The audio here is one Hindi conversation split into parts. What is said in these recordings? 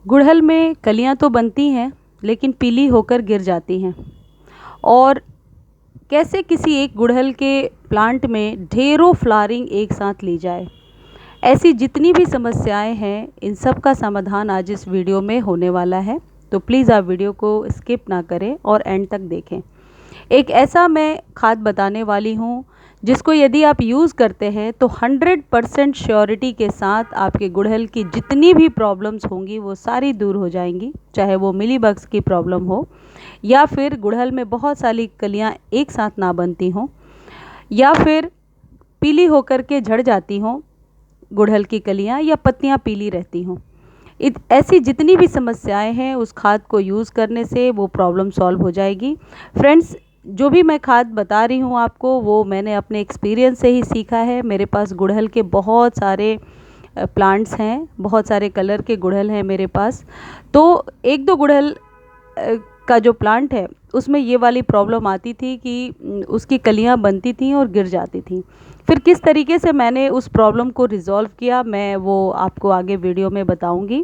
गुड़हल में कलियां तो बनती हैं लेकिन पीली होकर गिर जाती हैं। और कैसे किसी एक गुड़हल के प्लांट में ढेरों फ्लावरिंग एक साथ ली जाए। ऐसी जितनी भी समस्याएं हैं इन सब का समाधान आज इस वीडियो में होने वाला है, तो प्लीज़ आप वीडियो को स्किप ना करें और एंड तक देखें। एक ऐसा मैं खाद बताने वाली हूँ जिसको यदि आप यूज़ करते हैं तो 100% श्योरिटी के साथ आपके गुड़हल की जितनी भी प्रॉब्लम्स होंगी वो सारी दूर हो जाएंगी। चाहे वो मिलीबग्स की प्रॉब्लम हो, या फिर गुड़हल में बहुत सारी कलियाँ एक साथ ना बनती हों, या फिर पीली होकर के झड़ जाती हों गुड़हल की कलियाँ, या पत्तियाँ पीली रहती हों। ऐसी जितनी भी समस्याएं हैं उस खाद को यूज़ करने से वो प्रॉब्लम सॉल्व हो जाएगी। फ्रेंड्स, जो भी मैं खाद बता रही हूँ आपको वो मैंने अपने एक्सपीरियंस से ही सीखा है। मेरे पास गुड़हल के बहुत सारे प्लांट्स हैं, बहुत सारे कलर के गुड़हल हैं मेरे पास। तो एक दो गुड़हल का जो प्लांट है उसमें ये वाली प्रॉब्लम आती थी कि उसकी कलियां बनती थीं और गिर जाती थीं। फिर किस तरीके से मैंने उस प्रॉब्लम को रिजॉल्व किया मैं वो आपको आगे वीडियो में बताऊंगी,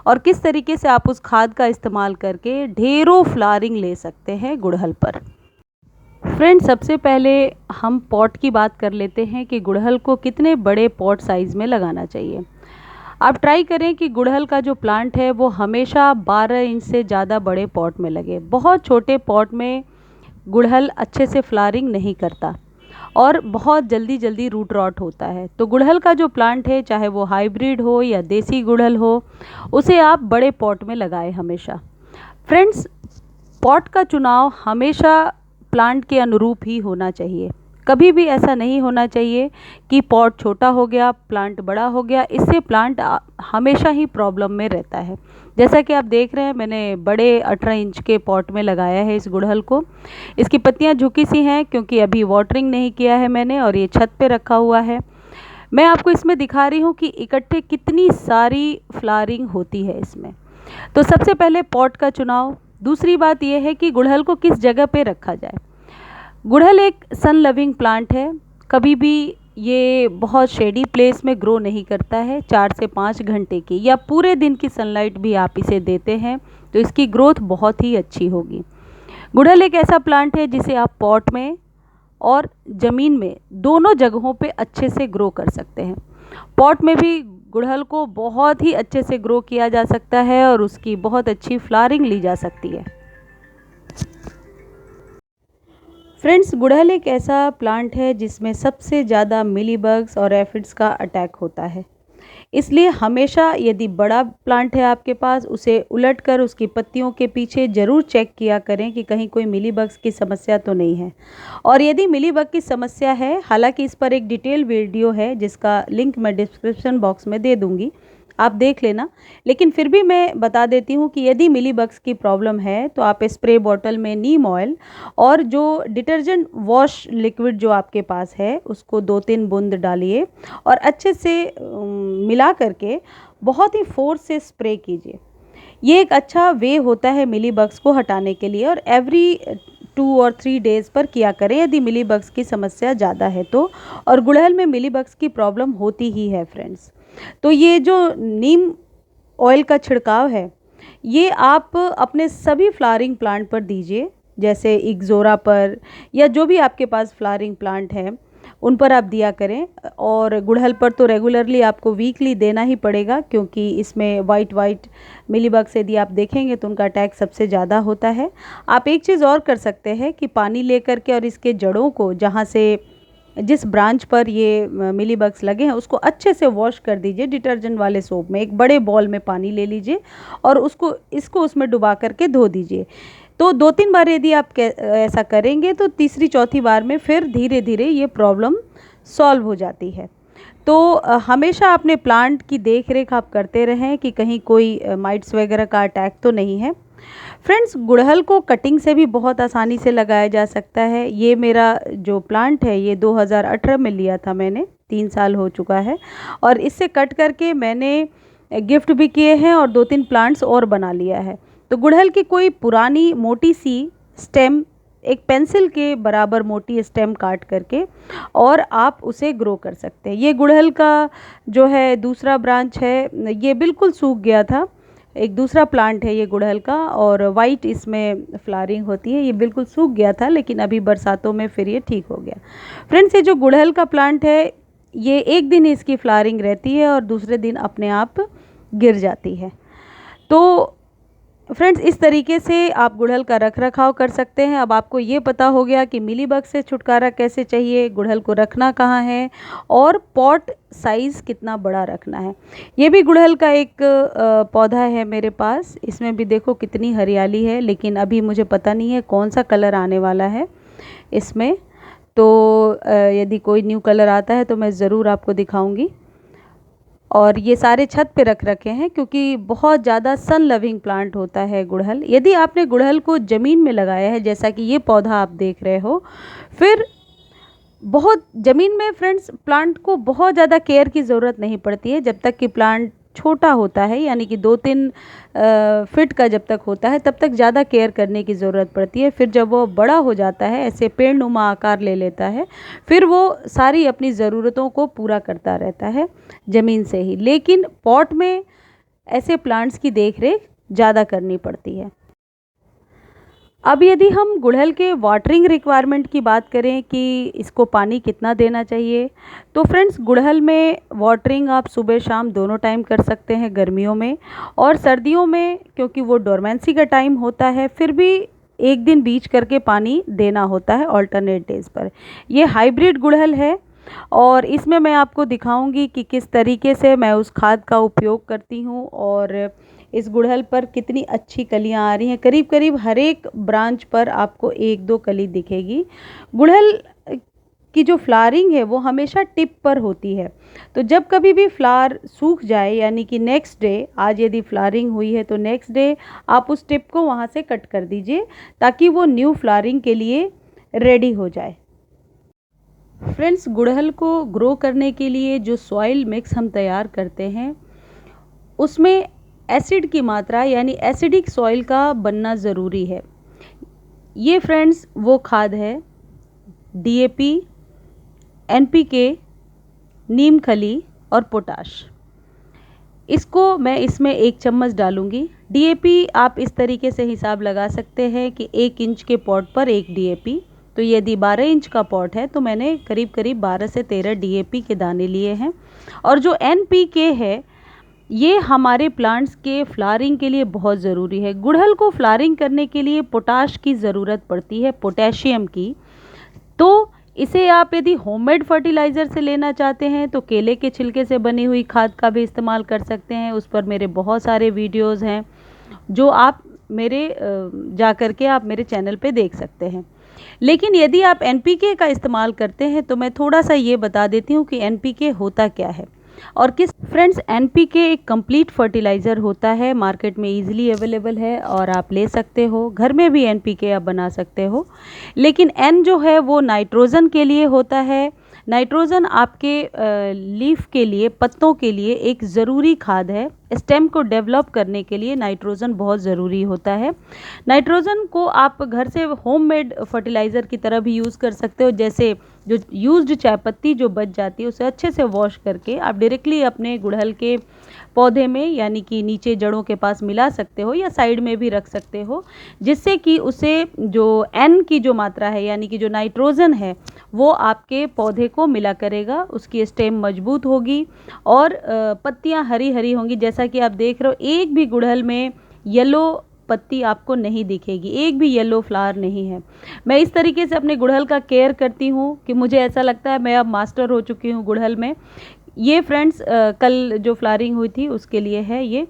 और किस तरीके से आप उस खाद का इस्तेमाल करके ढेरों फ्लावरिंग ले सकते हैं गुड़हल पर। फ्रेंड्स, सबसे पहले हम पॉट की बात कर लेते हैं कि गुड़हल को कितने बड़े पॉट साइज़ में लगाना चाहिए। आप ट्राई करें कि गुड़हल का जो प्लांट है वो हमेशा 12 इंच से ज़्यादा बड़े पॉट में लगे। बहुत छोटे पॉट में गुड़हल अच्छे से फ्लावरिंग नहीं करता और बहुत जल्दी जल्दी रूट रॉट होता है। तो गुड़हल का जो प्लांट है, चाहे वो हाइब्रिड हो या देसी गुड़हल हो, उसे आप बड़े पॉट में लगाएं हमेशा। फ्रेंड्स, पॉट का चुनाव हमेशा प्लांट के अनुरूप ही होना चाहिए। कभी भी ऐसा नहीं होना चाहिए कि पॉट छोटा हो गया प्लांट बड़ा हो गया, इससे प्लांट हमेशा ही प्रॉब्लम में रहता है। जैसा कि आप देख रहे हैं मैंने बड़े 18 इंच के पॉट में लगाया है इस गुड़हल को। इसकी पत्तियां झुकी सी हैं क्योंकि अभी वाटरिंग नहीं किया है मैंने, और ये छत पे रखा हुआ है। मैं आपको इसमें दिखा रही हूँ कि इकट्ठे कितनी सारी फ्लावरिंग होती है इसमें। तो सबसे पहले पॉट का चुनाव। दूसरी बात यह है कि गुड़हल को किस जगह पे रखा जाए। गुड़हल एक सन लविंग प्लांट है, कभी भी ये बहुत शेडी प्लेस में ग्रो नहीं करता है। 4 से 5 घंटे की या पूरे दिन की सनलाइट भी आप इसे देते हैं तो इसकी ग्रोथ बहुत ही अच्छी होगी। गुड़हल एक ऐसा प्लांट है जिसे आप पॉट में और ज़मीन में दोनों जगहों पे अच्छे से ग्रो कर सकते हैं। पॉट में भी गुड़हल को बहुत ही अच्छे से ग्रो किया जा सकता है और उसकी बहुत अच्छी फ्लावरिंग ली जा सकती है। फ्रेंड्स, गुड़हल एक ऐसा प्लांट है जिसमें सबसे ज़्यादा मिलीबग्स और एफिड्स का अटैक होता है। इसलिए हमेशा यदि बड़ा प्लांट है आपके पास, उसे उलटकर उसकी पत्तियों के पीछे ज़रूर चेक किया करें कि कहीं कोई मिलीबग्स की समस्या तो नहीं है। और यदि मिलीबग की समस्या है, हालांकि इस पर एक डिटेल वीडियो है जिसका लिंक मैं डिस्क्रिप्शन बॉक्स में दे दूँगी, आप देख लेना। लेकिन फिर भी मैं बता देती हूँ कि यदि मिलीबग्स की प्रॉब्लम है तो आप स्प्रे बॉटल में नीम ऑयल और जो डिटर्जेंट वॉश लिक्विड जो आपके पास है उसको 2-3 बूंद डालिए और अच्छे से मिला करके बहुत ही फोर्स से स्प्रे कीजिए। ये एक अच्छा वे होता है मिलीबग्स को हटाने के लिए, और एवरी 2 और 3 डेज़ पर किया करें यदि मिलीबग्स की समस्या ज़्यादा है तो। और गुड़हल में मिलीबग्स की प्रॉब्लम होती ही है फ्रेंड्स। तो ये जो नीम ऑयल का छिड़काव है ये आप अपने सभी फ्लावरिंग प्लांट पर दीजिए, जैसे इग्ज़ोरा पर या जो भी आपके पास फ्लावरिंग प्लांट है उन पर आप दिया करें। और गुड़हल पर तो रेगुलरली आपको वीकली देना ही पड़ेगा क्योंकि इसमें वाइट मिलीबग्स यदि आप देखेंगे तो उनका अटैक सबसे ज़्यादा होता है। आप एक चीज़ और कर सकते हैं कि पानी लेकर के और इसके जड़ों को, जहाँ से जिस ब्रांच पर ये मिलीबग्स लगे हैं, उसको अच्छे से वॉश कर दीजिए डिटर्जेंट वाले सोप में। एक बड़े बॉल में पानी ले लीजिए और इसको उसमें डुबा करके धो दीजिए। तो 2-3 बार यदि आप ऐसा करेंगे तो तीसरी चौथी बार में फिर धीरे धीरे ये प्रॉब्लम सॉल्व हो जाती है। तो हमेशा अपने प्लांट की देख रेख आप करते रहें कि कहीं कोई माइट्स वगैरह का अटैक तो नहीं है। फ्रेंड्स, गुड़हल को कटिंग से भी बहुत आसानी से लगाया जा सकता है। ये मेरा जो प्लांट है ये 2018 में लिया था मैंने, 3 साल हो चुका है, और इससे कट करके मैंने गिफ्ट भी किए हैं और 2-3 प्लांट्स और बना लिया है। तो गुड़हल की कोई पुरानी मोटी सी स्टेम, एक पेंसिल के बराबर मोटी स्टेम काट करके और आप उसे ग्रो कर सकते हैं। ये गुड़हल का जो है दूसरा ब्रांच है ये बिल्कुल सूख गया था, एक दूसरा प्लांट है ये गुड़हल का, और वाइट इसमें फ्लावरिंग होती है। ये बिल्कुल सूख गया था लेकिन अभी बरसातों में फिर ये ठीक हो गया। फ्रेंड्स, ये जो गुड़हल का प्लांट है ये एक दिन इसकी फ्लावरिंग रहती है और दूसरे दिन अपने आप गिर जाती है। तो फ्रेंड्स, इस तरीके से आप गुड़हल का रख रखाव कर सकते हैं। अब आपको ये पता हो गया कि मिलीबग से छुटकारा कैसे चाहिए, गुड़हल को रखना कहाँ है और पॉट साइज़ कितना बड़ा रखना है। ये भी गुड़हल का एक पौधा है मेरे पास। इसमें भी देखो कितनी हरियाली है, लेकिन अभी मुझे पता नहीं है कौन सा कलर आने वाला है इसमें। तो यदि कोई न्यू कलर आता है तो मैं ज़रूर आपको दिखाऊंगी। और ये सारे छत पे रख रखे हैं क्योंकि बहुत ज़्यादा सन लविंग प्लांट होता है गुड़हल। यदि आपने गुड़हल को ज़मीन में लगाया है, जैसा कि ये पौधा आप देख रहे हो, फिर बहुत ज़मीन में फ्रेंड्स प्लांट को बहुत ज़्यादा केयर की ज़रूरत नहीं पड़ती है जब तक कि प्लांट छोटा होता है, यानी कि 2-3 फीट का जब तक होता है तब तक ज़्यादा केयर करने की ज़रूरत पड़ती है। फिर जब वो बड़ा हो जाता है, ऐसे पेड़ नुमा आकार ले लेता है, फिर वो सारी अपनी ज़रूरतों को पूरा करता रहता है ज़मीन से ही। लेकिन पॉट में ऐसे प्लांट्स की देखरेख ज़्यादा करनी पड़ती है। अब यदि हम गुड़हल के वाटरिंग रिक्वायरमेंट की बात करें कि इसको पानी कितना देना चाहिए, तो फ्रेंड्स गुड़हल में वाटरिंग आप सुबह शाम दोनों टाइम कर सकते हैं, गर्मियों में और सर्दियों में, क्योंकि वो डोरमेंसी का टाइम होता है, फिर भी एक दिन बीच करके पानी देना होता है ऑल्टरनेट डेज पर। ये हाइब्रिड गुड़हल है और इसमें मैं आपको दिखाऊंगी कि किस तरीके से मैं उस खाद का उपयोग करती हूँ और इस गुड़हल पर कितनी अच्छी कलियां आ रही हैं। करीब करीब हर एक ब्रांच पर आपको 1-2 कली दिखेगी। गुड़हल की जो फ्लावरिंग है वो हमेशा टिप पर होती है, तो जब कभी भी फ्लावर सूख जाए, यानी कि नेक्स्ट डे, आज यदि फ्लावरिंग हुई है तो नेक्स्ट डे आप उस टिप को वहाँ से कट कर दीजिए ताकि वो न्यू फ्लावरिंग के लिए रेडी हो जाए। फ्रेंड्स, गुड़हल को ग्रो करने के लिए जो सॉइल मिक्स हम तैयार करते हैं उसमें एसिड की मात्रा, यानी एसिडिक सॉइल का बनना ज़रूरी है। ये फ्रेंड्स वो खाद है, डीएपी, एनपीके, नीम खली और पोटाश। इसको मैं इसमें 1 चम्मच डालूंगी। डीएपी आप इस तरीके से हिसाब लगा सकते हैं कि 1 इंच के पॉट पर 1 डीएपी। तो यदि 12 इंच का पॉट है तो मैंने करीब करीब 12 से 13 डीएपी के दाने लिए हैं। और जो एनपीके है ये हमारे प्लांट्स के फ्लावरिंग के लिए बहुत ज़रूरी है। गुड़हल को फ्लावरिंग करने के लिए पोटाश की ज़रूरत पड़ती है, पोटेशियम की। तो इसे आप यदि होममेड फर्टिलाइज़र से लेना चाहते हैं तो केले के छिलके से बनी हुई खाद का भी इस्तेमाल कर सकते हैं। उस पर मेरे बहुत सारे वीडियोज़ हैं जो आप मेरे जा कर के आप मेरे चैनल पे देख सकते हैं। लेकिन यदि आप एनपीके का इस्तेमाल करते हैं तो मैं थोड़ा सा ये बता देती हूँ कि एनपीके होता क्या है और किस। फ्रेंड्स, एनपीके एक कंप्लीट फर्टिलाइज़र होता है, मार्केट में इजीली अवेलेबल है और आप ले सकते हो। घर में भी एनपीके आप बना सकते हो। लेकिन एन जो है वो नाइट्रोजन के लिए होता है। नाइट्रोजन आपके लीफ के लिए, पत्तों के लिए एक ज़रूरी खाद है। स्टेम को डेवलप करने के लिए नाइट्रोजन बहुत ज़रूरी होता है। नाइट्रोजन को आप घर से होममेड फर्टिलाइज़र की तरह भी यूज़ कर सकते हो। जैसे जो यूज्ड चाय पत्ती जो बच जाती है उसे अच्छे से वॉश करके आप डायरेक्टली अपने गुड़हल के पौधे में, यानी कि नीचे जड़ों के पास मिला सकते हो या साइड में भी रख सकते हो, जिससे कि उसे जो एन की जो मात्रा है, यानी कि जो नाइट्रोजन है, वो आपके पौधे को मिला करेगा। उसकी स्टेम मजबूत होगी और पत्तियां हरी हरी होंगी। जैसा कि आप देख रहे हो, एक भी गुड़हल में येलो पत्ती आपको नहीं दिखेगी, एक भी येलो फ्लावर नहीं है। मैं इस तरीके से अपने गुड़हल का केयर करती हूँ कि मुझे ऐसा लगता है मैं अब मास्टर हो चुकी हूँ गुड़हल में। ये फ्रेंड्स कल जो फ्लावरिंग हुई थी उसके लिए है ये।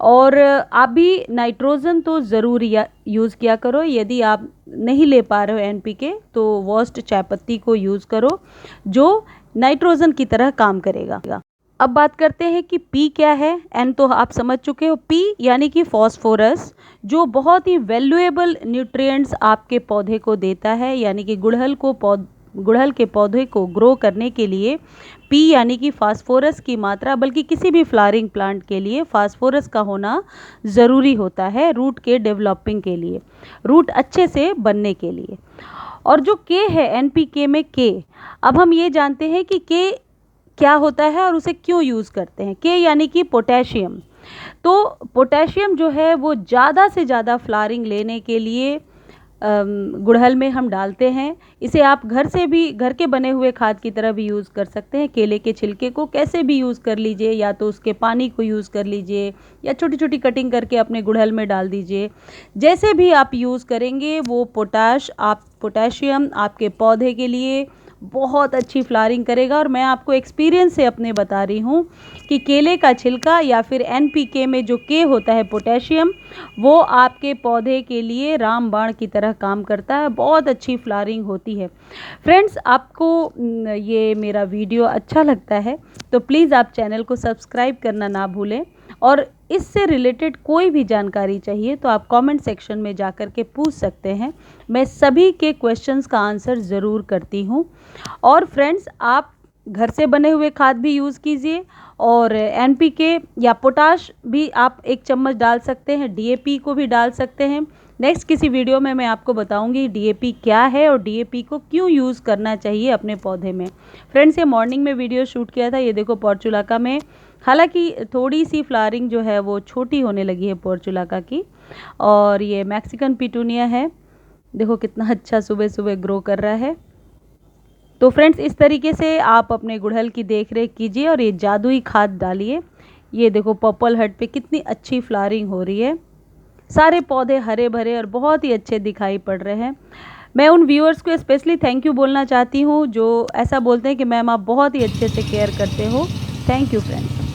और आप भी नाइट्रोजन तो ज़रूर यूज़ किया करो। यदि आप नहीं ले पा रहे हो एनपीके तो वॉश्ड चाय पत्ती को यूज़ करो जो नाइट्रोजन की तरह काम करेगा। अब बात करते हैं कि पी क्या है। एन तो आप समझ चुके हो। पी यानी कि फॉस्फोरस, जो बहुत ही वैल्यूएबल न्यूट्रिएंट्स आपके पौधे को देता है, यानी कि गुड़हल के पौधे को ग्रो करने के लिए पी यानी कि फास्फोरस की मात्रा, बल्कि किसी भी फ्लावरिंग प्लांट के लिए फास्फोरस का होना ज़रूरी होता है रूट के डेवलपिंग के लिए, रूट अच्छे से बनने के लिए। और जो के है एनपीके में के, अब हम ये जानते हैं कि के क्या होता है और उसे क्यों यूज़ करते हैं। के यानी कि पोटेशियम। तो पोटेशियम जो है वो ज़्यादा से ज़्यादा फ्लावरिंग लेने के लिए गुड़हल में हम डालते हैं। इसे आप घर से भी, घर के बने हुए खाद की तरह भी यूज़ कर सकते हैं। केले के छिलके को कैसे भी यूज़ कर लीजिए, या तो उसके पानी को यूज़ कर लीजिए, या छोटी छोटी कटिंग करके अपने गुड़हल में डाल दीजिए। जैसे भी आप यूज़ करेंगे वो पोटेशियम आपके पौधे के लिए बहुत अच्छी फ्लावरिंग करेगा। और मैं आपको एक्सपीरियंस से अपने बता रही हूँ कि केले का छिलका या फिर NPK में जो के होता है पोटेशियम, वो आपके पौधे के लिए रामबाण की तरह काम करता है, बहुत अच्छी फ्लावरिंग होती है। फ्रेंड्स, आपको ये मेरा वीडियो अच्छा लगता है तो प्लीज़ आप चैनल को सब्सक्राइब करना ना भूलें, और इससे रिलेटेड कोई भी जानकारी चाहिए तो आप कमेंट सेक्शन में जाकर के पूछ सकते हैं। मैं सभी के क्वेश्चंस का आंसर ज़रूर करती हूँ। और फ्रेंड्स, आप घर से बने हुए खाद भी यूज़ कीजिए, और NPK या पोटाश भी आप 1 चम्मच डाल सकते हैं, DAP को भी डाल सकते हैं। नेक्स्ट किसी वीडियो में मैं आपको बताऊंगी DAP क्या है और DAP को क्यों यूज़ करना चाहिए अपने पौधे में। फ्रेंड्स, ये मॉर्निंग में वीडियो शूट किया था। ये देखो पोर्चुलाका में, हालांकि थोड़ी सी फ्लावरिंग जो है वो छोटी होने लगी है पोर्चुलाका की। और ये मैक्सिकन पिटूनिया है, देखो कितना अच्छा सुबह सुबह ग्रो कर रहा है। तो फ्रेंड्स, इस तरीके से आप अपने गुड़हल की देख रेख कीजिए और ये जादुई खाद डालिए। ये देखो पर्पल हर्ट पे कितनी अच्छी फ्लावरिंग हो रही है, सारे पौधे हरे भरे और बहुत ही अच्छे दिखाई पड़ रहे हैं। मैं उन व्यूअर्स को स्पेशली थैंक यू बोलना चाहती हूँ जो ऐसा बोलते हैं कि मैम आप बहुत ही अच्छे से केयर करते हो। Thank you friends.